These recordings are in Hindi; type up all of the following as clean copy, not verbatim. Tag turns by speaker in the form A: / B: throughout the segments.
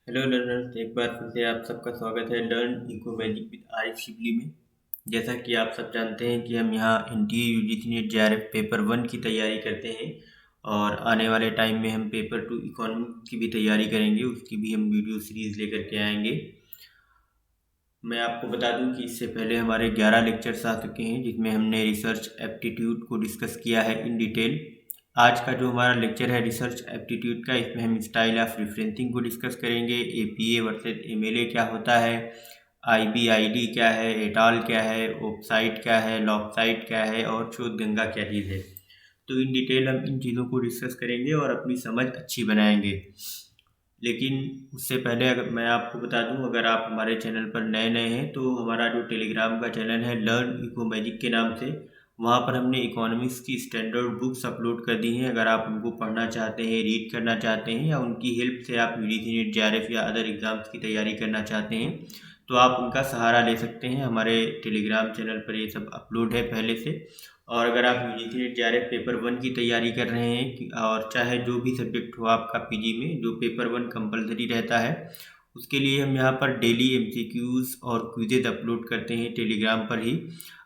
A: हेलो लर्नर्स, एक बार फिर से आप सबका स्वागत है learn eco magic with Arif Shibli में। जैसा कि आप सब जानते हैं कि हम यहाँ NTA UGC net JRF paper 1 की तैयारी करते हैं और आने वाले टाइम में हम पेपर 2 इकोनॉमिक्स की भी तैयारी करेंगे। उसकी भी हम वीडियो सीरीज़ लेकर के आएंगे। मैं आपको बता दूं कि इससे पहले हमारे 11 लेक्चर्स आ चुके हैं जिसमें हमने रिसर्च एप्टीट्यूड को डिस्कस किया है इन डिटेल। आज का जो हमारा लेक्चर है रिसर्च एप्टीट्यूड का, इसमें हम स्टाइल ऑफ रेफरेंसिंग को डिस्कस करेंगे। एपीए वर्सेस एमएलए क्या होता है, आईबीआईडी क्या है, एटाल क्या है, ऑफसाइट क्या है, लॉपसाइट क्या है और शोधगंगा क्या चीज़ है। तो इन डिटेल हम इन चीज़ों को डिस्कस करेंगे और अपनी समझ अच्छी बनाएंगे। लेकिन उससे पहले अगर मैं आपको बता दूं, अगर आप हमारे चैनल पर नए नए हैं तो हमारा जो टेलीग्राम का चैनल है लर्न इको मैजिक के नाम से, वहाँ पर हमने इकोनॉमिक्स की स्टैंडर्ड बुक्स अपलोड कर दी हैं। अगर आप उनको पढ़ना चाहते हैं, रीड करना चाहते हैं या उनकी हेल्प से आप यूजीसी नेट जेआरएफ या अदर एग्ज़ाम्स की तैयारी करना चाहते हैं तो आप उनका सहारा ले सकते हैं। हमारे टेलीग्राम चैनल पर ये सब अपलोड है पहले से। और अगर आप यूजीसी नेट जेआरएफ पेपर 1 की तैयारी कर रहे हैं और चाहे जो भी सब्जेक्ट हो आपका पीजी में, जो पेपर 1 कंपलसरी रहता है, उसके लिए हम यहाँ पर डेली एमसीक्यूज़ और क्विजेज अपलोड करते हैं टेलीग्राम पर ही।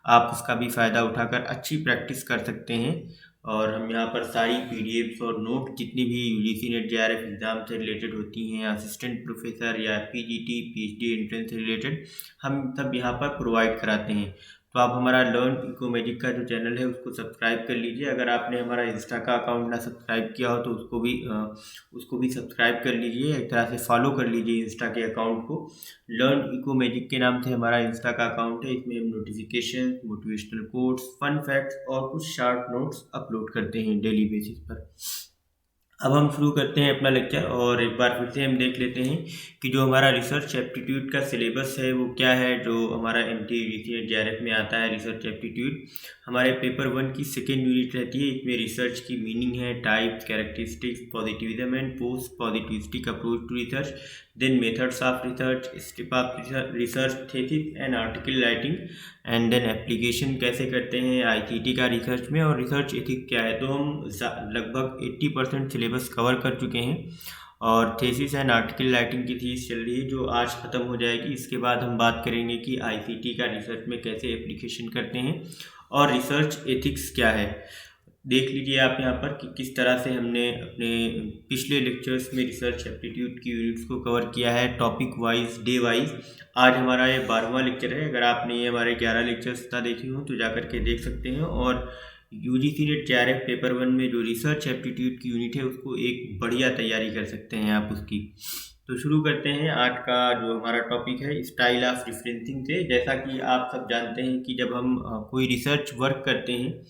A: आप उसका भी फ़ायदा उठाकर अच्छी प्रैक्टिस कर सकते हैं। और हम यहाँ पर सारी पीडीएफ्स और नोट जितनी भी यूजीसी नेट जेआरएफ एग्ज़ाम से रिलेटेड होती हैं, असिस्टेंट प्रोफेसर या पीजीटी पीएचडी एंट्रेंस से रिलेटेड, हम सब यहाँ पर प्रोवाइड कराते हैं। तो आप हमारा लर्न इको मैजिक का जो चैनल है उसको सब्सक्राइब कर लीजिए। अगर आपने हमारा इंस्टा का अकाउंट ना सब्सक्राइब किया हो तो उसको भी सब्सक्राइब कर लीजिए, एक तरह से फॉलो कर लीजिए इंस्टा के अकाउंट को। लर्न इको मैजिक के नाम से हमारा इंस्टा का अकाउंट है। इसमें हम notification, motivational quotes, fun facts और कुछ शार्ट नोट्स अपलोड करते हैं डेली बेसिस पर। अब हम शुरू करते हैं अपना लेक्चर और एक बार फिर से हम देख लेते हैं कि जो हमारा रिसर्च एप्टीट्यूड का सिलेबस है वो क्या है। जो हमारा एनटीए जेआरएफ में आता है रिसर्च एप्टीट्यूड, हमारे पेपर 1 की सेकेंड यूनिट रहती है। इसमें रिसर्च की मीनिंग है, types, characteristics, positivism and post positivistic approach to research, then methods of research, step of research, thesis and article writing, and then application कैसे करते हैं आईसीटी का रिसर्च में, और रिसर्च एथिक क्या है। तो हम लगभग 80% सिलेबस कवर कर चुके हैं और थीसिस एंड आर्टिकल राइटिंग की थीस चल रही है जो आज ख़त्म हो जाएगी। इसके बाद हम बात करेंगे कि आईसीटी का रिसर्च में कैसे एप्लीकेशन करते हैं और रिसर्च एथिक्स क्या है। देख लीजिए आप यहाँ पर कि किस तरह से हमने अपने पिछले लेक्चर्स में रिसर्च एप्टीट्यूड की यूनिट्स को कवर किया है, टॉपिक वाइज, डे वाइज। आज हमारा ये 12वां लेक्चर है। अगर आपने ये हमारे 11 लेक्चर्स ना देखे हों तो जाकर के देख सकते हैं। और यूजीसी नेट जेआरएफ पेपर 1 में जो रिसर्च एप्टीट्यूड की यूनिट है उसको एक बढ़िया तैयारी कर सकते हैं आप उसकी। तो शुरू करते हैं आज का जो हमारा टॉपिक है स्टाइल ऑफ रेफरेंसिंग से। जैसा कि आप सब जानते हैं कि जब हम कोई रिसर्च वर्क करते हैं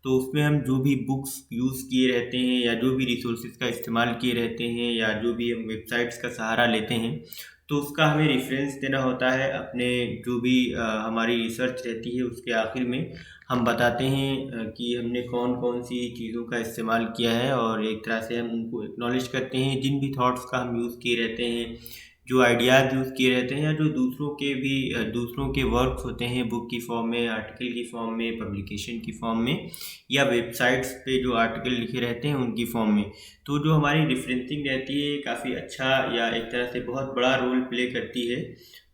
A: तो उसमें हम जो भी बुक्स यूज़ किए रहते हैं या जो भी रिसोर्सेज का इस्तेमाल किए रहते हैं या जो भी हम वेबसाइट्स का सहारा लेते हैं तो उसका हमें रेफरेंस देना होता है। अपने जो भी हमारी रिसर्च रहती है उसके आखिर में हम बताते हैं कि हमने कौन कौन सी चीज़ों का इस्तेमाल किया है, और एक तरह से हम उनको एक्नॉलेज करते हैं जिन भी थॉट्स का हम यूज़ किए रहते हैं, जो आइडियाज़ यूज़ किए रहते हैं या जो दूसरों के वर्क्स होते हैं बुक की फॉर्म में, आर्टिकल की फॉर्म में, पब्लिकेशन की फॉर्म में या वेबसाइट्स पे जो आर्टिकल लिखे रहते हैं उनकी फॉर्म में। तो जो हमारी रेफरेंसिंग रहती है काफ़ी अच्छा या एक तरह से बहुत बड़ा रोल प्ले करती है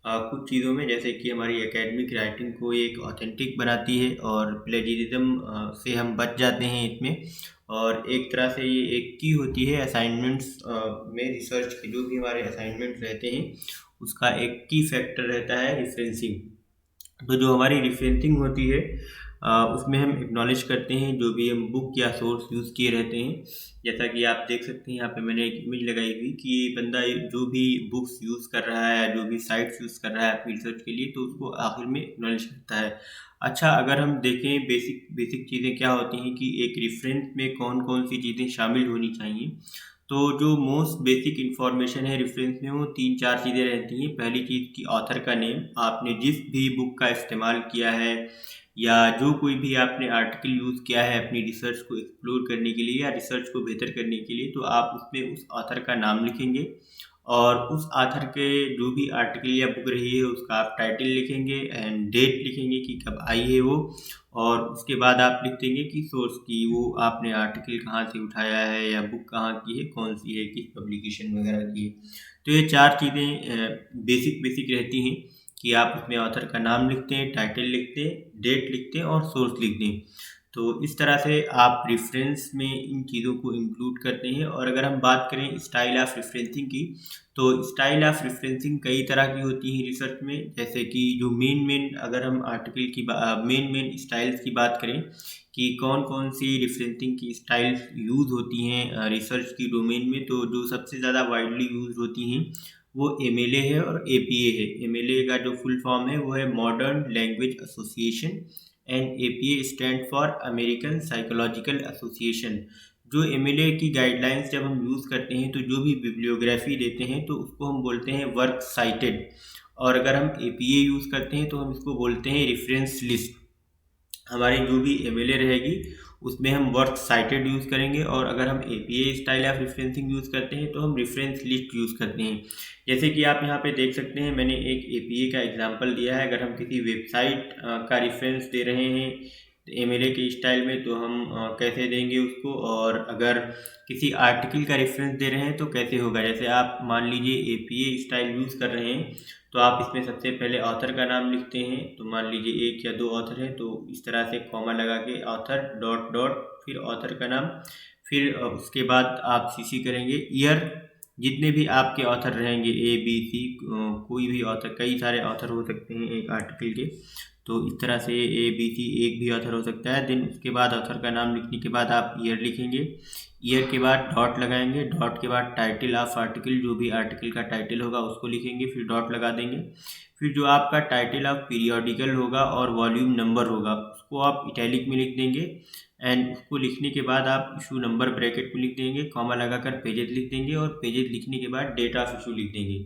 A: कुछ चीज़ों में, जैसे कि हमारी एकेडमिक राइटिंग को एक ऑथेंटिक बनाती है और प्लेजरिज्म से हम बच जाते हैं इसमें। और एक तरह से ये एक की होती है असाइनमेंट्स में, रिसर्च के जो भी हमारे असाइनमेंट्स रहते हैं उसका एक की फैक्टर रहता है रेफरेंसिंग। तो जो हमारी रेफरेंसिंग होती है उसमें हम एक्नॉलेज करते हैं जो भी हम बुक या सोर्स यूज़ किए रहते हैं। जैसा कि आप देख सकते हैं यहाँ पे मैंने एक इमेज लगाई हुई कि ये बंदा जो भी बुक्स यूज़ कर रहा है या जो भी साइट्स यूज़ कर रहा है अपनी रिसर्च के लिए तो उसको आखिर में एक्नॉलेज करता है। अच्छा, अगर हम देखें बेसिक बेसिक चीज़ें क्या होती हैं कि एक रेफरेंस में कौन कौन सी चीज़ें शामिल होनी चाहिए, तो जो मोस्ट बेसिक इन्फॉर्मेशन है रेफरेंस में वो 3-4 चीज़ें रहती हैं। पहली चीज़ कि ऑथर का नेम, आपने जिस भी बुक का इस्तेमाल किया है या जो कोई भी आपने आर्टिकल यूज़ किया है अपनी रिसर्च को एक्सप्लोर करने के लिए या रिसर्च को बेहतर करने के लिए, तो आप उसमें उस ऑथर का नाम लिखेंगे। और उस ऑथर के जो भी आर्टिकल या बुक रही है उसका आप टाइटल लिखेंगे एंड डेट लिखेंगे कि कब आई है वो, और उसके बाद आप लिख देंगे कि सोर्स की वो आपने आर्टिकल कहाँ से उठाया है या बुक कहाँ की है, कौन सी है, किस पब्लिकेशन वगैरह की है। तो ये 4 चीज़ें बेसिक बेसिक रहती हैं कि आप उसमें ऑथर का नाम लिखते हैं, टाइटल लिखते हैं, डेट लिखते हैं और सोर्स लिखते हैं। तो इस तरह से आप रेफरेंस में इन चीज़ों को इंक्लूड करते हैं। और अगर हम बात करें स्टाइल ऑफ रेफरेंसिंग की, तो स्टाइल ऑफ रेफरेंसिंग कई तरह की होती है रिसर्च में, जैसे कि जो मेन अगर हम आर्टिकल की मेन स्टाइल्स की बात करें कि कौन कौन सी रेफरेंसिंग की स्टाइल्स यूज़ होती हैं रिसर्च की डोमेन में, तो जो सबसे ज़्यादा वाइडली यूज़ होती हैं वो एमएलए है और एपीए है। एमएलए का जो फुल फॉर्म है वो है modern language association and APA stand for American psychological association. जो एमएलए की गाइडलाइंस जब हम यूज़ करते हैं तो जो भी बिब्लियोग्राफी देते हैं तो उसको हम बोलते हैं वर्क साइटेड, और अगर हम एपीए यूज़ करते हैं तो हम इसको बोलते हैं रेफरेंस लिस्ट। हमारी जो भी एमएलए रहेगी उसमें हम वर्क साइटेड यूज़ करेंगे, और अगर हम APA style of referencing use करते हैं तो हम रेफरेंस लिस्ट यूज़ करते हैं। जैसे कि आप यहाँ पे देख सकते हैं, मैंने एक एपीए का एग्जांपल दिया है। अगर हम किसी वेबसाइट का रेफरेंस दे रहे हैं एमएलए के स्टाइल में तो हम कैसे देंगे उसको, और अगर किसी आर्टिकल का रेफरेंस दे रहे हैं तो कैसे होगा। जैसे आप मान लीजिए एपीए स्टाइल यूज़ कर रहे हैं तो आप इसमें सबसे पहले ऑथर का नाम लिखते हैं, तो मान लीजिए 1 या 2 ऑथर हैं तो इस तरह से कॉमा लगा के ऑथर डॉट डॉट फिर ऑथर का नाम, फिर उसके बाद आप सीसी करेंगे ईयर। जितने भी आपके ऑथर रहेंगे ए बी सी, कोई भी ऑथर, कई सारे ऑथर हो सकते हैं एक आर्टिकल के, तो इस तरह से ए बी सी एक भी ऑथर हो सकता है। देन उसके बाद ऑथर का नाम लिखने के बाद आप ईयर लिखेंगे, ईयर के बाद डॉट लगाएंगे, डॉट के बाद टाइटल ऑफ आर्टिकल, जो भी आर्टिकल का टाइटल होगा उसको लिखेंगे, फिर डॉट लगा देंगे। फिर जो आपका टाइटल ऑफ पीरियोडिकल होगा और वॉल्यूम नंबर होगा उसको आप इटैलिक में लिख देंगे, एंड उसको लिखने के बाद आप इशू नंबर ब्रैकेट में लिख देंगे, कॉमा लगाकर पेजेस लिख देंगे, और पेजेस लिखने के बाद डेट ऑफ इशू लिख देंगे।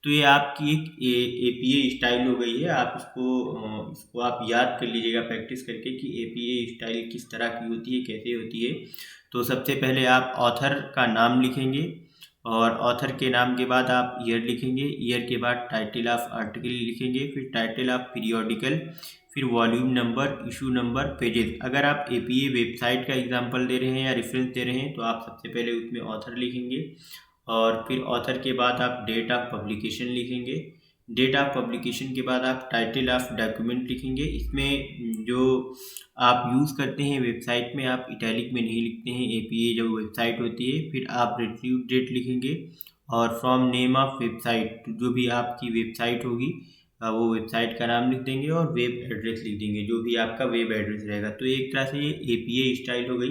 A: तो ये आपकी एक एपीए स्टाइल हो गई है। आप इसको आप याद कर लीजिएगा प्रैक्टिस करके कि एपीए स्टाइल किस तरह की होती है, कैसे होती है। तो सबसे पहले आप ऑथर का नाम लिखेंगे, और ऑथर के नाम के बाद आप ईयर लिखेंगे, ईयर के बाद टाइटल ऑफ आर्टिकल लिखेंगे, फिर टाइटल ऑफ पीरियोडिकल, फिर volume number, issue number, pages. अगर आप एपीए वेबसाइट का एग्जांपल दे रहे हैं या रेफरेंस दे रहे हैं तो आप सबसे पहले उसमें ऑथर लिखेंगे, और फिर ऑथर के बाद आप डेट ऑफ पब्लिकेशन लिखेंगे, डेट ऑफ पब्लिकेशन के बाद आप टाइटल ऑफ डॉक्यूमेंट लिखेंगे। इसमें जो आप यूज़ करते हैं वेबसाइट में आप इटैलिक में नहीं लिखते हैं, एपीए जब वेबसाइट होती है। फिर आप रिट्रीव डेट लिखेंगे, और फ्रॉम नेम ऑफ वेबसाइट, जो भी आपकी वेबसाइट होगी वो वेबसाइट का नाम लिख देंगे, और वेब एड्रेस लिख देंगे, जो भी आपका वेब एड्रेस रहेगा। तो एक तरह से ये एपीए स्टाइल हो गई।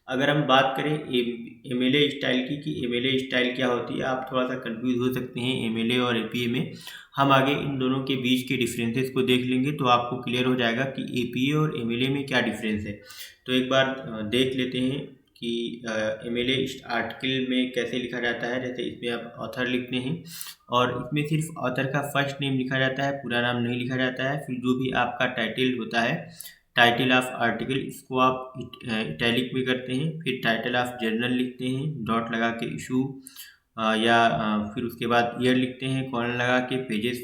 A: अगर हम बात करें एमएलए स्टाइल की कि एमएलए स्टाइल क्या होती है, आप थोड़ा सा कंफ्यूज हो सकते हैं एमएलए और एपीए में। हम आगे इन दोनों के बीच के डिफरेंसेस को देख लेंगे तो आपको क्लियर हो जाएगा कि एपीए और एमएलए में क्या डिफरेंस है। तो एक बार देख लेते हैं कि एमएलए आर्टिकल में कैसे लिखा जाता है। जैसे इसमें आप ऑथर लिखते हैं, और इसमें सिर्फ ऑथर का फर्स्ट नेम लिखा जाता है, पूरा नाम नहीं लिखा जाता है। फिर जो भी आपका टाइटल होता है, टाइटल ऑफ आर्टिकल, इसको आप इटैलिक में करते हैं, फिर टाइटल ऑफ जर्नल लिखते हैं डॉट लगा के, इशू फिर उसके बाद ईयर लिखते हैं कॉलन लगा के, पेजेस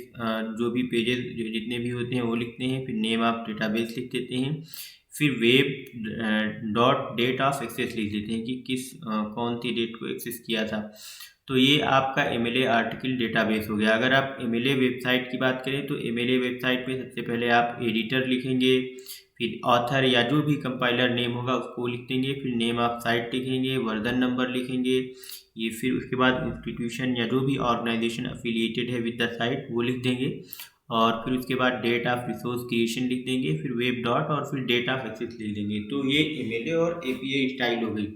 A: जो भी पेजेस जितने भी होते हैं वो लिखते हैं, फिर नेम ऑफ डेटाबेस लिख देते हैं, फिर web dot date of access लिख देते हैं कि कौन सी डेट को एक्सेस किया था। तो ये आपका एमएलए आर्टिकल डेटाबेस हो गया। अगर आप एमएलए वेबसाइट की बात करें तो एमएलए वेबसाइट पे सबसे पहले आप एडिटर लिखेंगे, फिर ऑथर या जो भी कंपाइलर नेम होगा उसको लिख देंगे, फिर नेम ऑफ साइट लिखेंगे, वर्जन नंबर लिखेंगे, ये फिर उसके बाद इंस्टीट्यूशन या जो भी ऑर्गेनाइजेशन एफिलिएटेड है विद द साइट वो लिख देंगे, और फिर उसके बाद डेट ऑफ रिसोर्स क्रिएशन लिख देंगे, फिर वेब डॉट और फिर डेट ऑफ एक्सेस लिख देंगे। तो ये एमएलए और एपीए स्टाइल हो गई।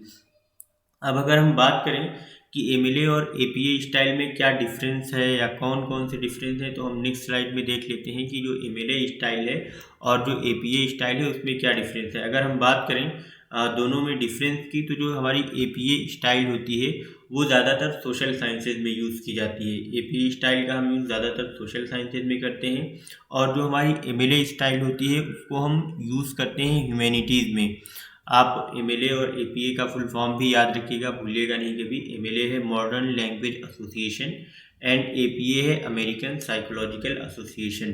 A: अब अगर हम बात करें कि एमएलए और एपीए स्टाइल में क्या डिफरेंस है या कौन कौन से डिफरेंस है, तो हम नेक्स्ट स्लाइड में देख लेते हैं कि जो एमएलए स्टाइल है और जो एपीए स्टाइल है उसमें क्या डिफरेंस है। अगर हम बात करें दोनों में डिफरेंस की, तो जो हमारी एपीए स्टाइल होती है वो ज़्यादातर सोशल साइंसेज में यूज़ की जाती है। एपीए स्टाइल का हम यूज़ ज़्यादातर सोशल साइंसेज में करते हैं, और जो हमारी एमएलए स्टाइल होती है उसको हम यूज़ करते हैं ह्यूमैनिटीज़ में। आप MLA और APA का फुल फॉर्म भी याद रखिएगा, भूलिएगा नहीं कभी। MLA है modern language association and APA है अमेरिकन साइकोलॉजिकल एसोसिएशन।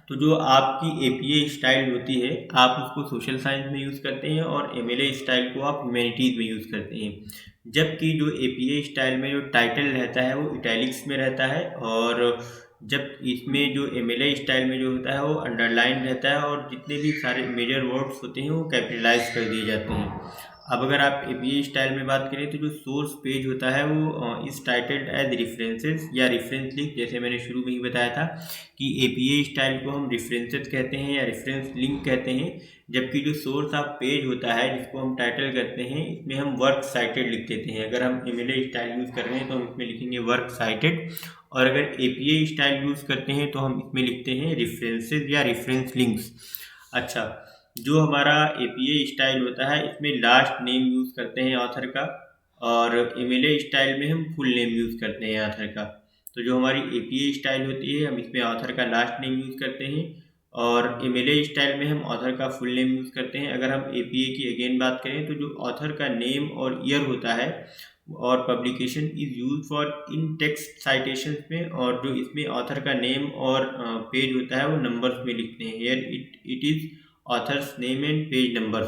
A: तो जो आपकी APA स्टाइल होती है आप उसको सोशल साइंस में यूज़ करते हैं और MLA स्टाइल को आप ह्यूमैनिटीज़ में यूज़ करते हैं। जबकि जो APA स्टाइल में जो टाइटल रहता है वो इटैलिक्स में रहता है, और जब इसमें जो MLA स्टाइल में जो होता है वो अंडरलाइन रहता है, और जितने भी सारे मेजर वर्ड्स होते हैं वो कैपिटलाइज कर दिए जाते हैं। अब अगर आप APA स्टाइल में बात करें तो जो सोर्स पेज होता है वो इस टाइटल्ड एज रेफरेंसेस या रेफरेंस लिंक, जैसे मैंने शुरू में ही बताया था कि APA स्टाइल को हम रेफरेंसेस कहते हैं या रेफरेंस लिंक कहते हैं। जबकि जो सोर्स ऑफ पेज होता है जिसको हम टाइटल करते हैं, इसमें हम वर्क साइटेड लिख देते हैं। अगर हम MLA स्टाइल यूज़ कर रहे हैं तो हम इसमें लिखेंगे वर्क साइटेड, और अगर APA स्टाइल यूज़ करते हैं तो हम इसमें लिखते हैं रेफरेंसेस या रेफरेंस लिंक्स। अच्छा, जो हमारा APA स्टाइल होता है इसमें लास्ट नेम यूज़ करते हैं ऑथर का, और MLA स्टाइल में हम फुल नेम यूज़ करते हैं ऑथर का। तो जो हमारी APA स्टाइल होती है हम इसमें ऑथर का लास्ट नेम यूज़ करते हैं, और MLA स्टाइल में हम ऑथर का फुल नेम यूज़ करते हैं। अगर हम APA की अगेन बात करें तो जो ऑथर का नेम और ईयर होता है और publication is use for in text citations में, और जो इसमें ऑथर का नेम और पेज होता है वो नंबर्स में लिखते हैं। Here it is author's name and page numbers.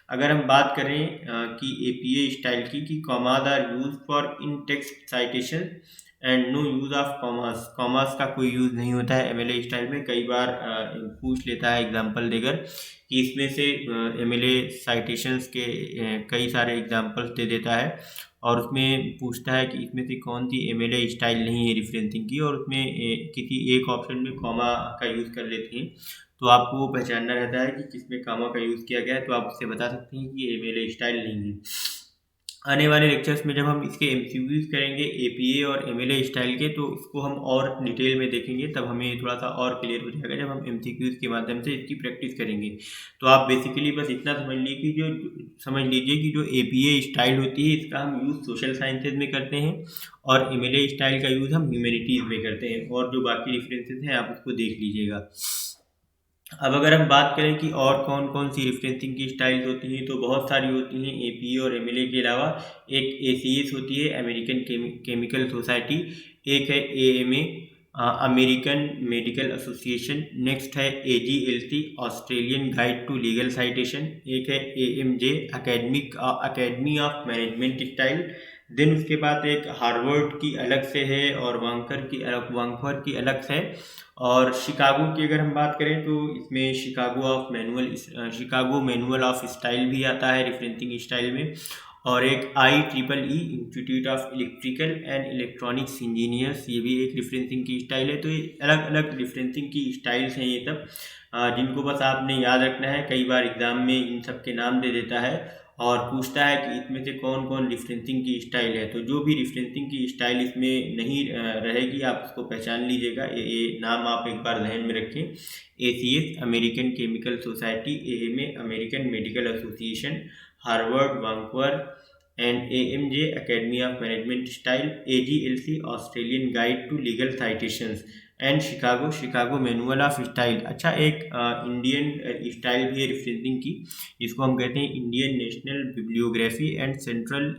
A: अगर हम बात करें कि APA स्टाइल की कि commas are use for in text citation and no use of commas, commas का कोई यूज़ नहीं होता है MLA स्टाइल में। कई बार पूछ लेता है एग्जाम्पल देकर कि इसमें से MLA साइटेशंस के कई सारे एग्जाम्पल्स दे देता है, और उसमें पूछता है कि इसमें से कौन सी MLA स्टाइल नहीं है रेफरेंसिंग की, और उसमें किसी एक ऑप्शन में कॉमा का यूज़ कर लेते हैं। तो आपको वो पहचानना रहता है कि किसमें कॉमा का यूज़ किया गया है, तो आप उससे बता सकते हैं कि MLA स्टाइल नहीं है। आने वाले लेक्चर्स में जब हम इसके MCQs करेंगे APA और MLA स्टाइल के, तो इसको हम और डिटेल में देखेंगे, तब हमें थोड़ा सा और क्लियर हो जाएगा जब हम MCQs के माध्यम से इसकी प्रैक्टिस करेंगे। तो आप बेसिकली बस इतना समझ लीजिए कि जो APA स्टाइल होती है इसका हम यूज़ सोशल साइंसेज में करते हैं, और MLA स्टाइल का यूज़ हम ह्यूमैनिटीज़ में करते हैं, और जो बाकी डिफरेंसेस हैं आप उसको देख लीजिएगा। अब अगर हम बात करें कि और कौन कौन सी रेफरेंसिंग की स्टाइल्स होती हैं, तो बहुत सारी होती हैं APA और MLA के अलावा। एक ACS होती है अमेरिकन केमिकल सोसाइटी, एक है AMA American Medical Association, next है AGLC Australian guide to legal citation, एक है AMJ academy of management style. Then उसके बाद एक हार्वर्ड की अलग से है और वांकूवर की अलग से है। और शिकागो की अगर हम बात करें तो इसमें शिकागो मैनुअल ऑफ स्टाइल भी आता है रेफरेंसिंग स्टाइल में, और एक IEEE institute of electrical and electronics engineers, ये भी एक रेफरेंसिंग की स्टाइल है। तो ये अलग अलग रेफरेंसिंग की स्टाइल्स हैं ये सब, जिनको बस आपने याद रखना है। कई बार एग्जाम में इन सब के नाम दे देता है और पूछता है कि इसमें से कौन कौन रेफरेंसिंग की स्टाइल है। तो जो भी रेफरेंसिंग की स्टाइल इसमें नहीं रहेगी आप उसको पहचान लीजिएगा, ये नाम आप एक बार ध्यान में रखें। ACS American Chemical Society, AMA American Medical Association, Harvard Vancouver and AMJ academy of management style, AGLC Australian guide to legal citations, and Chicago manual of style. अच्छा, एक इंडियन स्टाइल भी है रेफरेंसिंग की, जिसको हम कहते हैं Indian national bibliography and central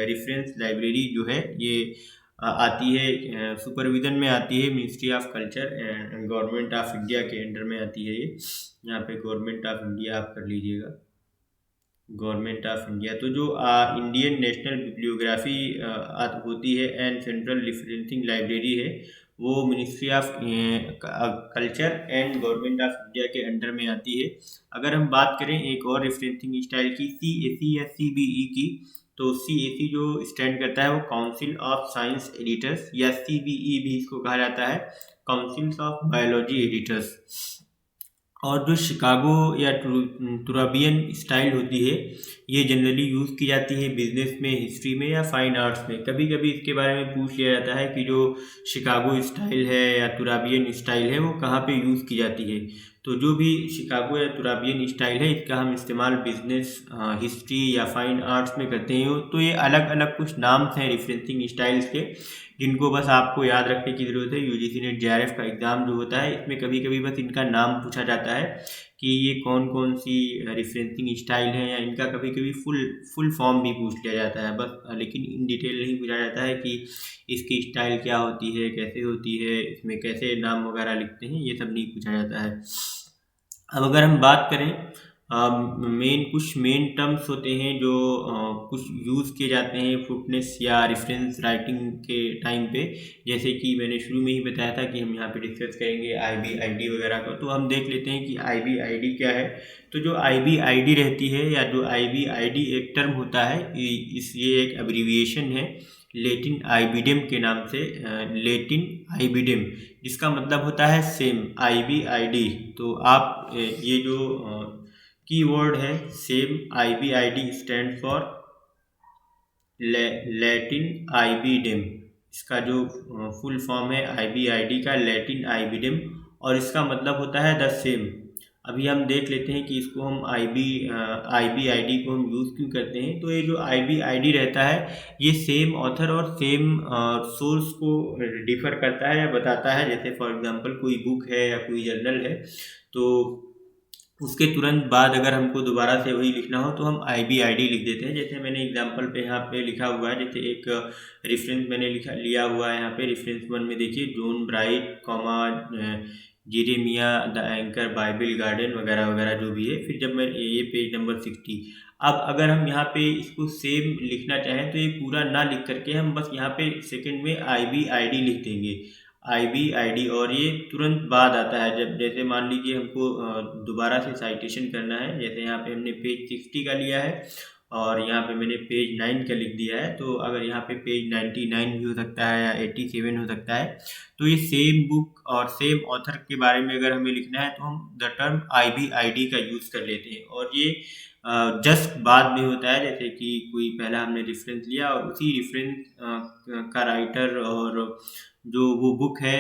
A: reference library. जो है ये आती है सुपरविजन में आती है ministry of culture and government of India के अंडर में आती है ये। यहाँ पे गवर्नमेंट ऑफ इंडिया आप कर लीजिएगा, गवर्नमेंट ऑफ इंडिया। तो जो इंडियन नेशनल बिब्लियोग्राफी होती है एंड सेंट्रल रेफरेंसिंग लाइब्रेरी है, वो ministry of culture and government of India के अंडर में आती है। अगर हम बात करें एक और रेफरेंसिंग स्टाइल की CAC या CBE की, तो CAC जो स्टैंड करता है वो काउंसिल ऑफ साइंस एडिटर्स, या CBE भी इसको कहा जाता है काउंसिल्स ऑफ बायोलॉजी एडिटर्स। और जो शिकागो या टुराबियन स्टाइल होती है ये जनरली यूज़ की जाती है बिजनेस में, हिस्ट्री में या फाइन आर्ट्स में। कभी कभी इसके बारे में पूछ लिया जाता है कि जो शिकागो स्टाइल है या टुराबियन स्टाइल है वो कहाँ पे यूज़ की जाती है। तो जो भी शिकागो या टुराबियन स्टाइल है इसका हम इस्तेमाल बिजनेस, हिस्ट्री या फाइन आर्ट्स में करते हैं। तो ये अलग अलग कुछ नाम्स हैं रेफरेंसिंग स्टाइल्स के, जिनको बस आपको याद रखने की ज़रूरत है। UGC नेट JRF का एग्ज़ाम जो होता है इसमें कभी कभी बस इनका नाम पूछा जाता है कि ये कौन कौन सी रेफरेंसिंग स्टाइल है, या इनका कभी कभी फुल फॉर्म भी पूछ लिया जाता है बस, लेकिन इन डिटेल नहीं पूछा जाता है कि इसकी स्टाइल क्या होती है, कैसे होती है, इसमें कैसे नाम वगैरह लिखते हैं, ये सब नहीं पूछा जाता है। अब अगर हम बात करें कुछ मेन टर्म्स होते हैं जो कुछ यूज़ किए जाते हैं फुटनेस या रेफरेंस राइटिंग के टाइम पे, जैसे कि मैंने शुरू में ही बताया था कि हम यहाँ पे डिस्कस करेंगे IBID वगैरह का। तो हम देख लेते हैं कि IBID क्या है। तो जो IBID रहती है, या जो IBID एक टर्म होता है, ये एक एब्रीविएशन है लेटिन आइबिडम के नाम से, लेटिन आइबिडम, जिसका मतलब होता है सेम, IBID। तो आप ये जो कीवर्ड है same, IBID stand for Latin ibidem. इसका जो फुल फॉर्म है IBID का, लैटिन आइबिडम, और इसका मतलब होता है द सेम। अभी हम देख लेते हैं कि इसको हम IBID को हम यूज़ क्यों करते हैं। तो ये जो IBID रहता है, ये सेम ऑथर और सेम सोर्स को डिफर करता है या बताता है। जैसे फॉर एग्जांपल कोई बुक है या कोई जर्नल है, तो उसके तुरंत बाद अगर हमको दोबारा से वही लिखना हो तो हम IBID लिख देते हैं। जैसे मैंने एग्जांपल पे यहाँ पे लिखा हुआ है, जैसे एक रेफरेंस मैंने लिया हुआ है यहाँ पे, रेफरेंस 1 में देखिए, John bright comma Jeremiah the anchor Bible garden वगैरह वगैरह जो भी है। फिर जब मैं ये पेज नंबर 60, अब अगर हम यहाँ पे इसको सेम लिखना चाहें तो ये पूरा ना लिख करके हम बस यहाँ पे सेकंड में IBID लिख देंगे, IBID, और ये तुरंत बाद आता है। जब जैसे मान लीजिए हमको दोबारा से साइटेशन करना है, जैसे यहाँ पे हमने पेज 60 का लिया है और यहाँ पे मैंने पेज 9 का लिख दिया है, तो अगर यहाँ पे पेज 99 भी हो सकता है या 87 हो सकता है, तो ये सेम बुक और सेम ऑथर के बारे में अगर हमें लिखना है तो हम द टर्म IBID का यूज़ कर लेते हैं। और ये जस्ट बाद में होता है, जैसे कि कोई पहला हमने रेफरेंस लिया और उसी रेफरेंस का राइटर और जो वो बुक है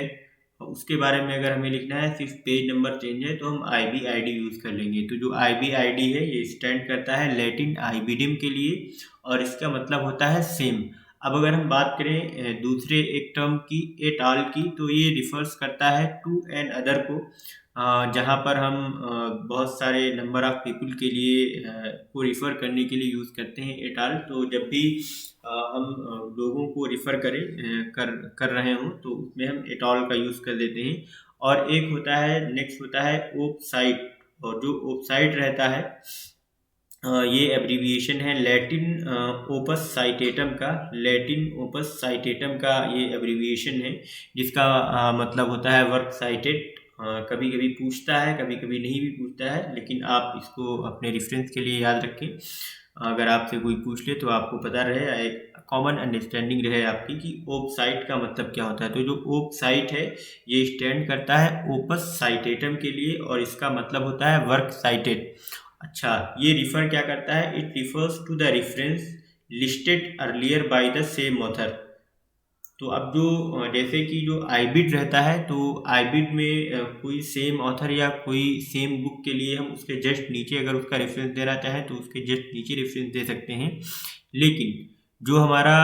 A: उसके बारे में अगर हमें लिखना है, सिर्फ पेज नंबर चेंज है, तो हम IBID यूज़ कर लेंगे। तो जो IBID है ये स्टैंड करता है लैटिन आइबिडम के लिए, और इसका मतलब होता है सेम। अब अगर हम बात करें दूसरे एक टर्म की, एट आल की, तो ये रिफर्स करता है टू एन अदर को, जहाँ पर हम बहुत सारे नंबर ऑफ पीपल के लिए को रिफ़र करने के लिए यूज़ करते हैं एट आल। तो जब भी हम लोगों को रिफ़र कर रहे हों तो उसमें हम एट ऑल का यूज़ कर देते हैं। और एक होता है, नेक्स्ट होता है ओप साइट, और जो ओप साइट रहता है ये एब्रीविएशन है लैटिन ओपस साइटेटम का, लैटिन ओपस साइटेटम का ये एब्रीविएशन है, जिसका मतलब होता है वर्क साइटेड। कभी कभी पूछता है, कभी कभी नहीं भी पूछता है, लेकिन आप इसको अपने रेफरेंस के लिए याद रखें। अगर आपसे कोई पूछ ले तो आपको पता रहे, एक कॉमन अंडरस्टैंडिंग रहे आपकी कि ओप साइट का मतलब क्या होता है। तो जो ओप साइट है ये स्टैंड करता है ओपस साइटेटम के लिए, और इसका मतलब होता है वर्क साइटेड। अच्छा, ये रिफर क्या करता है, it refers to the reference listed earlier by the same author. तो अब जो जैसे कि जो आईबिड रहता है, तो आईबिड में कोई सेम ऑथर या कोई सेम बुक के लिए हम उसके जस्ट नीचे अगर उसका रेफरेंस देना चाहें तो उसके जस्ट नीचे रेफरेंस दे सकते हैं। लेकिन जो हमारा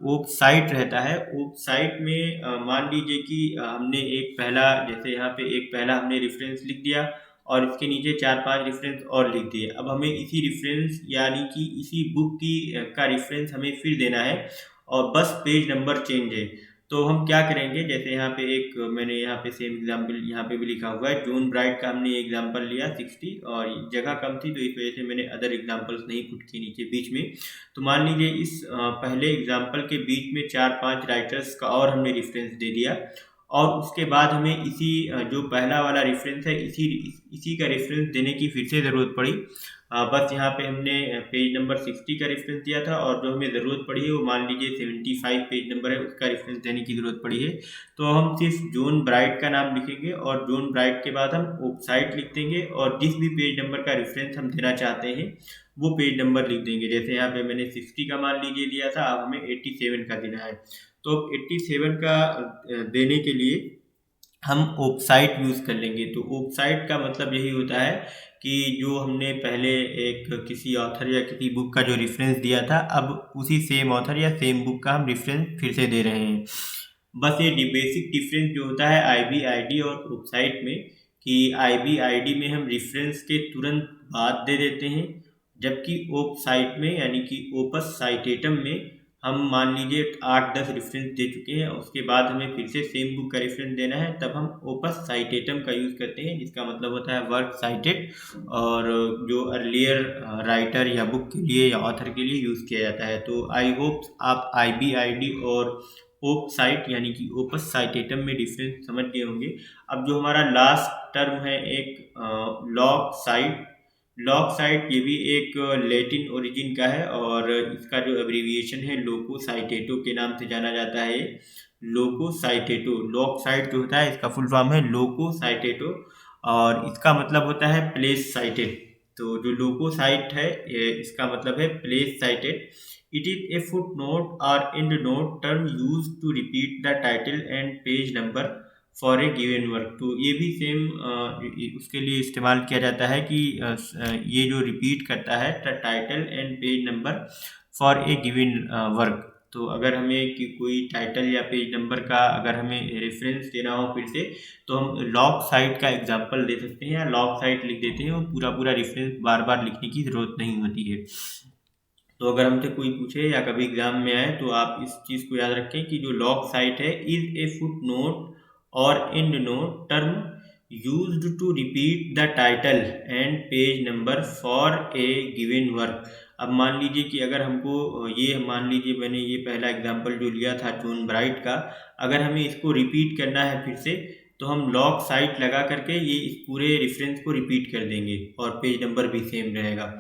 A: ओप साइट रहता है, ओप साइट में मान लीजिए कि हमने एक पहला, जैसे यहाँ पे एक पहला हमने रेफरेंस लिख दिया और इसके नीचे 4-5 रेफरेंस और लिख दिए। अब हमें इसी रेफरेंस यानी कि इसी बुक की का रेफरेंस हमें फिर देना है और बस पेज नंबर चेंज है। तो हम क्या करेंगे, जैसे यहाँ पे एक मैंने यहाँ पे सेम एग्जांपल यहाँ पे भी लिखा हुआ है, जॉन ब्राइट का हमने एग्जांपल लिया 60 और जगह कम थी तो इस वजह से मैंने अदर एग्जांपल्स नहीं पुट किए नीचे बीच में। तो मान लीजिए इस पहले एग्जांपल के बीच में 4-5 राइटर्स का और हमने रेफरेंस दे दिया, और उसके बाद हमें इसी जो पहला वाला रेफरेंस है इसी का रेफरेंस देने की फिर से ज़रूरत पड़ी। बस यहाँ पे हमने पेज नंबर 60 का रेफरेंस दिया था, और जो हमें ज़रूरत पड़ी है वो मान लीजिए 75 पेज नंबर है, उसका रेफरेंस देने की ज़रूरत पड़ी है। तो हम सिर्फ जॉन ब्राइट का नाम लिखेंगे और जॉन ब्राइट के बाद हम वेबसाइट लिख देंगे, और जिस भी पेज नंबर का रेफरेंस हम देना चाहते हैं वो पेज नंबर लिख देंगे। जैसे यहाँ पे मैंने 60 का मान लीजिए दिया था, अब हमें 87 का देना है। तो 87 का देने के लिए हम वेबसाइट यूज़ कर लेंगे। तो वेबसाइट का मतलब यही होता है कि जो हमने पहले एक किसी ऑथर या किसी बुक का जो रेफरेंस दिया था, अब उसी सेम ऑथर या सेम बुक का हम रेफरेंस फिर से दे रहे हैं। बस ये बेसिक डिफरेंस जो होता है IBID और वेबसाइट में, कि IBID में हम रेफरेंस के तुरंत बाद दे देते हैं, जबकि ओप साइट में यानी कि ओपस साइटेटम में हम मान लीजिए 8-10 रेफरेंस दे चुके हैं, उसके बाद हमें फिर से सेम बुक का रेफरेंस देना है, तब हम ओपस साइटेटम का यूज़ करते हैं, जिसका मतलब होता है वर्क साइटेड, और जो अर्लियर राइटर या बुक के लिए या ऑथर के लिए यूज़ किया जाता है। तो आई होप आप IBID और ओप साइट यानी कि ओपस साइटेटम में डिफरेंस समझ गए होंगे। अब जो हमारा लास्ट टर्म है एक लॉग साइट, लॉग साइट ये भी एक लैटिन ओरिजिन का है, और इसका जो एब्रीविएशन है लोको साइटेटो के नाम से जाना जाता है। लोको साइटेटो, लॉग साइट जो होता है इसका फुल फॉर्म है लोको साइटेटो, और इसका मतलब होता है प्लेस साइटेड। तो जो लोको साइट है इसका मतलब है place cited. It is a foot note और and note term use to repeat the title and page number for a given work. तो ये भी सेम उसके लिए इस्तेमाल किया जाता है कि ये जो रिपीट करता है the title and page number for a given work. तो अगर हमें कि कोई टाइटल या पेज नंबर का अगर हमें रेफरेंस देना हो फिर से, तो हम लॉग साइट का एग्जांपल दे सकते हैं या लॉग साइट लिख देते हैं, और पूरा पूरा रेफरेंस बार बार लिखने की ज़रूरत नहीं होती है। तो अगर हमसे कोई पूछे या कभी एग्जाम में आए तो आप इस चीज़ को याद रखें कि जो लॉग साइट है इज ए फुट नोट और and note term used to repeat the title and page number for a given work. अब मान लीजिए कि अगर हमको ये मान लीजिए मैंने ये पहला एग्जांपल जो लिया था जॉन ब्राइट का, अगर हमें इसको रिपीट करना है फिर से, तो हम लॉग साइट लगा करके ये इस पूरे रेफरेंस को रिपीट कर देंगे, और पेज नंबर भी सेम रहेगा।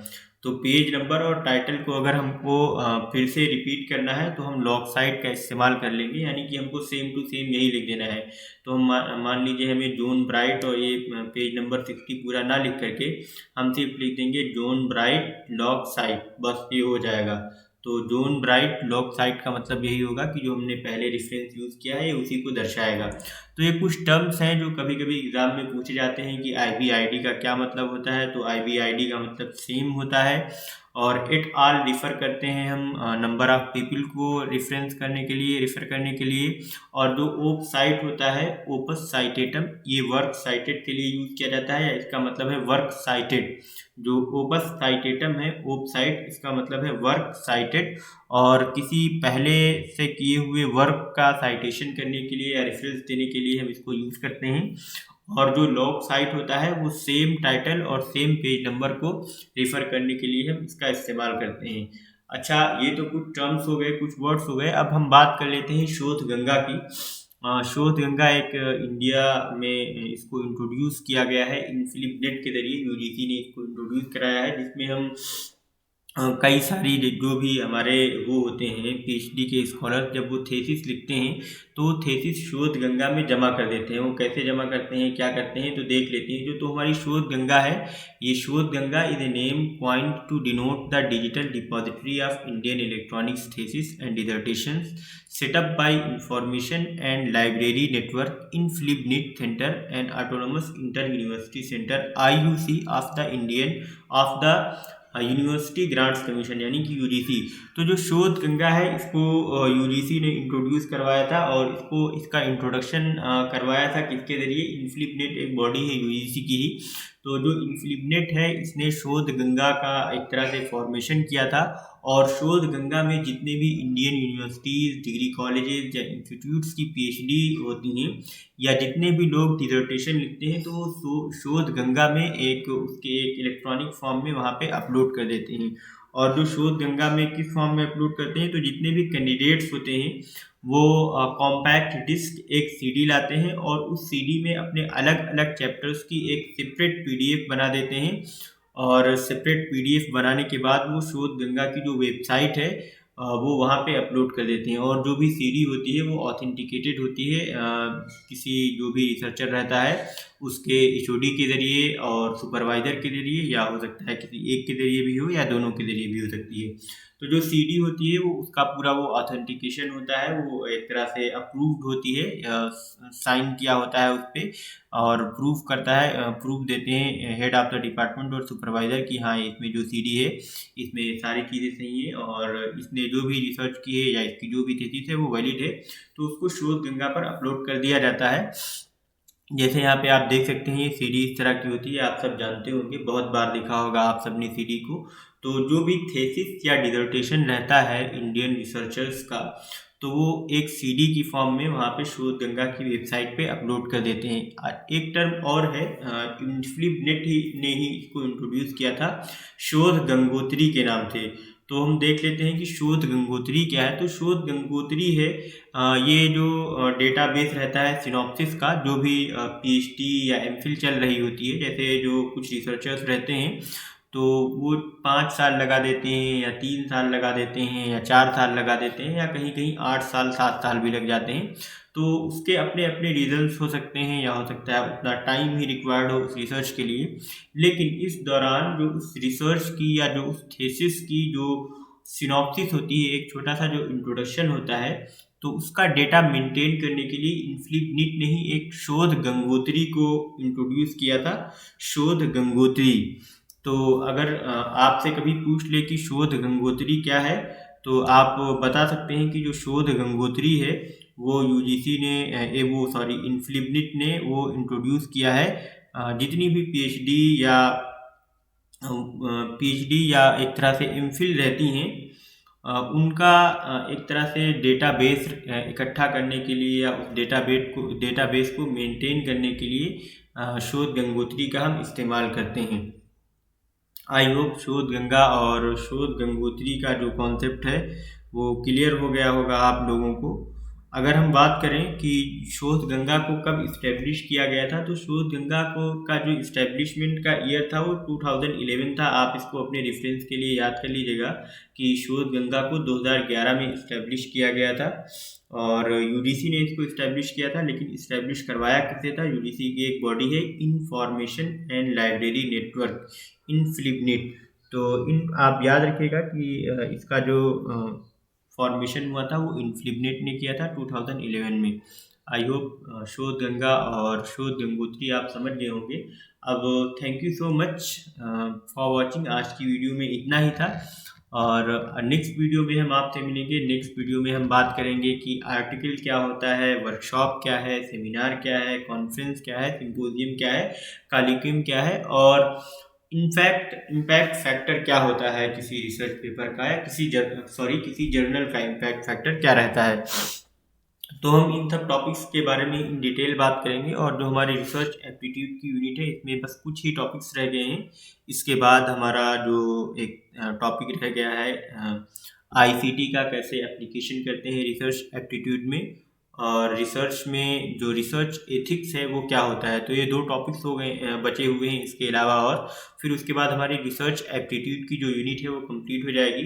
A: तो पेज नंबर और टाइटल को अगर हमको फिर से रिपीट करना है तो हम लॉग साइट का इस्तेमाल कर लेंगे, यानी कि हमको सेम टू सेम यही लिख देना है। तो हम मान लीजिए हमें जॉन ब्राइट और ये पेज नंबर 60 पूरा ना लिख करके हम सिर्फ लिख देंगे जॉन ब्राइट लॉग साइट, बस ये हो जाएगा। तो जॉन ब्राइट लॉग साइट का मतलब यही होगा कि जो हमने पहले रेफरेंस यूज़ किया है उसी को दर्शाएगा। तो ये कुछ टर्म्स हैं जो कभी कभी एग्जाम में पूछे जाते हैं कि IBID का क्या मतलब होता है। तो IBID का मतलब सेम होता है, और इट ऑल रिफ़र करते हैं हम नंबर ऑफ पीपल को रेफर करने के लिए। और जो ओप साइट होता है ओपस साइटेटम, ये वर्क साइटेड के लिए यूज़ किया जाता है, या इसका मतलब है वर्क साइटेड। जो ओपस साइटेटम है ओप साइट, इसका मतलब है वर्क साइटेड, और किसी पहले से किए हुए वर्क का साइटेशन करने के लिए या रेफरेंस देने के लिए हम इसको यूज़ करते हैं। और जो लॉग साइट होता है वो सेम टाइटल और सेम पेज नंबर को रेफर करने के लिए हम इसका इस्तेमाल करते हैं। अच्छा, ये तो कुछ टर्म्स हो गए, कुछ वर्ड्स हो गए। अब हम बात कर लेते हैं शोध गंगा की। शोध गंगा एक इंडिया में इसको इंट्रोड्यूस किया गया है इनफिलिप नेट के जरिए, UGC ने इसको इंट्रोड्यूस कराया है, जिसमें हम कई सारी जो भी हमारे वो होते हैं PhD के स्कॉलर, जब वो थेसिस लिखते हैं तो थेसिस शोध गंगा में जमा कर देते हैं। वो कैसे जमा करते हैं, क्या करते हैं, तो देख लेते हैं। जो तो हमारी शोध गंगा है, ये Shodhganga is a name coined to denote the digital depository of Indian electronics thesis and dissertations set up by Information and Library Network in Philip Center and Autonomous Inter-University Center IUC of the university grants commission यानी कि UGC। तो जो शोध गंगा है इसको UGC ने इंट्रोड्यूस करवाया था, और इसका इंट्रोडक्शन करवाया था किसके जरिए, इनफिलिपनेट एक बॉडी है UGC की ही। तो जो इनफिलिपनेट है इसने शोध गंगा का एक तरह से फॉर्मेशन किया था, और शोध गंगा में जितने भी इंडियन यूनिवर्सिटीज़, डिग्री कॉलेजेस या इंस्टीट्यूट्स की PhD होती हैं, या जितने भी लोग डिसर्टेशन लिखते हैं, तो वो शोध गंगा में उसके एक इलेक्ट्रॉनिक फॉर्म में वहाँ पे अपलोड कर देते हैं। और जो शोध गंगा में किस फॉर्म में अपलोड करते हैं, तो जितने भी कैंडिडेट्स होते हैं वो कॉम्पैक्ट डिस्क एक CD लाते हैं, और उस CD में अपने अलग अलग चैप्टर्स की एक सेपरेट PDF बना देते हैं, और सेपरेट PDF बनाने के बाद वो शोध गंगा की जो वेबसाइट है वो वहाँ पे अपलोड कर देते हैं। और जो भी CD होती है वो ऑथेंटिकेटेड होती है किसी जो भी रिसर्चर रहता है उसके HOD के ज़रिए और सुपरवाइज़र के ज़रिए, या हो सकता है किसी एक के ज़रिए भी हो या दोनों के ज़रिए भी हो सकती है। तो जो CD होती है वो उसका पूरा वो ऑथेंटिकेशन होता है, वो एक तरह से अप्रूव्ड होती है, साइन किया होता है उस पर, और प्रूफ करता है, प्रूफ देते हैं हेड ऑफ द डिपार्टमेंट और सुपरवाइज़र की हाँ इसमें जो CD है इसमें सारी चीज़ें सही है, और इसने जो भी रिसर्च की है या इसकी जो भी थीसिस है वो वैलिड है, तो उसको शोध गंगा पर अपलोड कर दिया जाता है। जैसे यहाँ पे आप देख सकते हैं ये सीडी इस तरह की होती है, आप सब जानते होंगे, बहुत बार देखा होगा आप सबने सीडी को। तो जो भी थीसिस या डिसर्टेशन रहता है इंडियन रिसर्चर्स का, तो वो एक सीडी की फॉर्म में वहाँ पे शोध गंगा की वेबसाइट पे अपलोड कर देते हैं। एक टर्म और है, फिलिप नेट ही ने ही इसको इंट्रोड्यूस किया था, शोध गंगोत्री के नाम से। तो हम देख लेते हैं कि शोध गंगोत्री क्या है। तो शोध गंगोत्री है ये जो डेटाबेस रहता है सिनॉप्सिस का, जो भी पीएचडी या एमफिल चल रही होती है, जैसे जो कुछ रिसर्चर्स रहते हैं तो वो 5 साल लगा देते हैं या 3 साल लगा देते हैं या 4 साल लगा देते हैं या कहीं कहीं 8 साल 7 साल भी लग जाते हैं। तो उसके अपने अपने रीजंस हो सकते हैं, या हो सकता है उतना टाइम ही रिक्वायर्ड हो उस रिसर्च के लिए। लेकिन इस दौरान जो उस रिसर्च की या जो उस थीसिस की जो सिनॉप्सिस होती है, एक छोटा सा जो इंट्रोडक्शन होता है, तो उसका डेटा मेंटेन करने के लिए इनफिलिप निट ने ही एक शोध गंगोत्री को इंट्रोड्यूस किया था, शोध गंगोत्री। तो अगर आपसे कभी पूछ ले कि शोध गंगोत्री क्या है, तो आप बता सकते हैं कि जो शोध गंगोत्री है वो यूजीसी ने वो सॉरी इनफिलिप निट ने वो इंट्रोड्यूस किया है। जितनी भी पीएचडी या एक तरह से एमफिल रहती हैं, उनका एक तरह से डेटाबेस इकट्ठा करने के लिए या उस डेटाबेस को मेंटेन करने के लिए शोध गंगोत्री का हम इस्तेमाल करते हैं। आई होप शोध गंगा और शोध गंगोत्री का जो कॉन्सेप्ट है वो क्लियर हो गया होगा आप लोगों को। अगर हम बात करें कि शोध गंगा को कब इस्टेब्लिश किया गया था, तो शोध गंगा को का जो इस्टेब्लिशमेंट का ईयर था वो 2011 था। आप इसको अपने रेफरेंस के लिए याद कर लीजिएगा कि शोध गंगा को 2011 में इस्टेब्लिश किया गया था और यूजीसी ने इसको इस्टेब्लिश किया था। लेकिन इस्टेब्लिश करवाया किससे था? यूजीसी की एक बॉडी है, इंफॉर्मेशन एंड लाइब्रेरी नेटवर्क, इनफिलिप। तो आप याद रखिएगा कि इसका जो फॉर्मेशन हुआ था वो इनफिलिप ने किया था 2011 में। आई होप शोध गंगा और शोध गंगोत्री आप समझ गए होंगे। अब thank you so much for watching. आज की वीडियो में इतना ही था और नेक्स्ट वीडियो में हम आपसे मिलेंगे। नेक्स्ट वीडियो में हम बात करेंगे कि आर्टिकल क्या होता है, वर्कशॉप क्या है, सेमिनार क्या है, कॉन्फ्रेंस क्या है, सिंपोजियम क्या है, कालिक्यूम क्या है, और इम्पैक्ट फैक्टर क्या होता है किसी रिसर्च पेपर का, या किसी जर्नल का इम्पैक्ट फैक्टर क्या रहता है। तो हम इन सब टॉपिक्स के बारे में इन डिटेल बात करेंगे। और जो हमारी रिसर्च एप्टीट्यूड की यूनिट है, इसमें बस कुछ ही टॉपिक्स रह गए हैं। इसके बाद हमारा जो एक टॉपिक रह गया है आईसीटी का, कैसे एप्लीकेशन करते हैं रिसर्च एप्टीट्यूड में, और रिसर्च में जो रिसर्च एथिक्स है वो क्या होता है। तो ये 2 टॉपिक्स हो गए बचे हुए हैं इसके अलावा। और फिर उसके बाद हमारी रिसर्च एप्टीट्यूड की जो यूनिट है वो कंप्लीट हो जाएगी।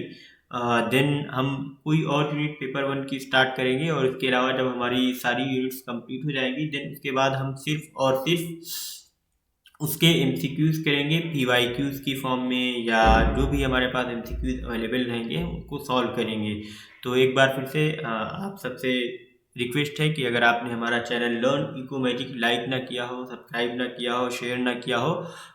A: देन हम कोई और यूनिट पेपर 1 की स्टार्ट करेंगे, और इसके अलावा जब हमारी सारी यूनिट्स कंप्लीट हो जाएंगी, देन उसके बाद हम सिर्फ और सिर्फ उसके एमसीक्यूज करेंगे पीवाईक्यूज की फॉर्म में, या जो भी हमारे पास एमसीक्यूज अवेलेबल रहेंगे उनको सॉल्व करेंगे। तो एक बार फिर से आप सबसे रिक्वेस्ट है कि अगर आपने हमारा channel learn eco magic like ना किया हो, सब्सक्राइब ना किया हो, शेयर ना किया हो,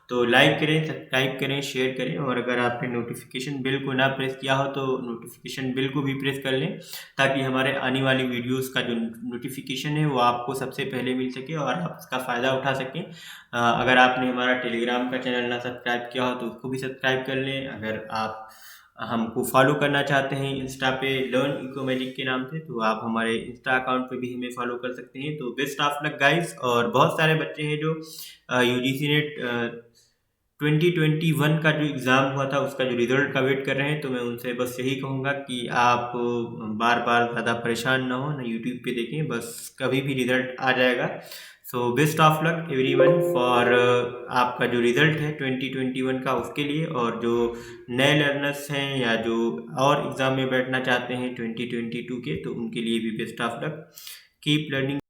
A: तो लाइक करें, सब्सक्राइब करें, शेयर करें। और अगर आपने नोटिफिकेशन बेल को ना प्रेस किया हो तो नोटिफिकेशन बेल को भी प्रेस कर लें, ताकि हमारे आने वाली वीडियोस का जो नोटिफिकेशन है वो आपको सबसे पहले मिल सके और आप इसका फ़ायदा उठा सकें। अगर आपने हमारा टेलीग्राम का चैनल ना सब्सक्राइब किया हो तो उसको भी सब्सक्राइब कर लें। अगर आप हमको फॉलो करना चाहते हैं इंस्टा पे लर्न इको मैजिक के नाम से, तो आप हमारे इंस्टा अकाउंट पे भी हमें फॉलो कर सकते हैं। तो बेस्ट ऑफ लक गाइस। और बहुत सारे बच्चे हैं जो यूजीसी नेट 2021 का जो एग्ज़ाम हुआ था उसका जो रिज़ल्ट का वेट कर रहे हैं, तो मैं उनसे बस यही कहूँगा कि आप बार बार ज़्यादा परेशान ना हो, ना यूट्यूब पे देखें, बस कभी भी रिज़ल्ट आ जाएगा। So best of luck everyone for आपका जो रिज़ल्ट है 2021 का उसके लिए। और जो नए लर्नर्स हैं या जो और एग्ज़ाम में बैठना चाहते हैं 2022 के, तो उनके लिए भी best of luck. Keep learning.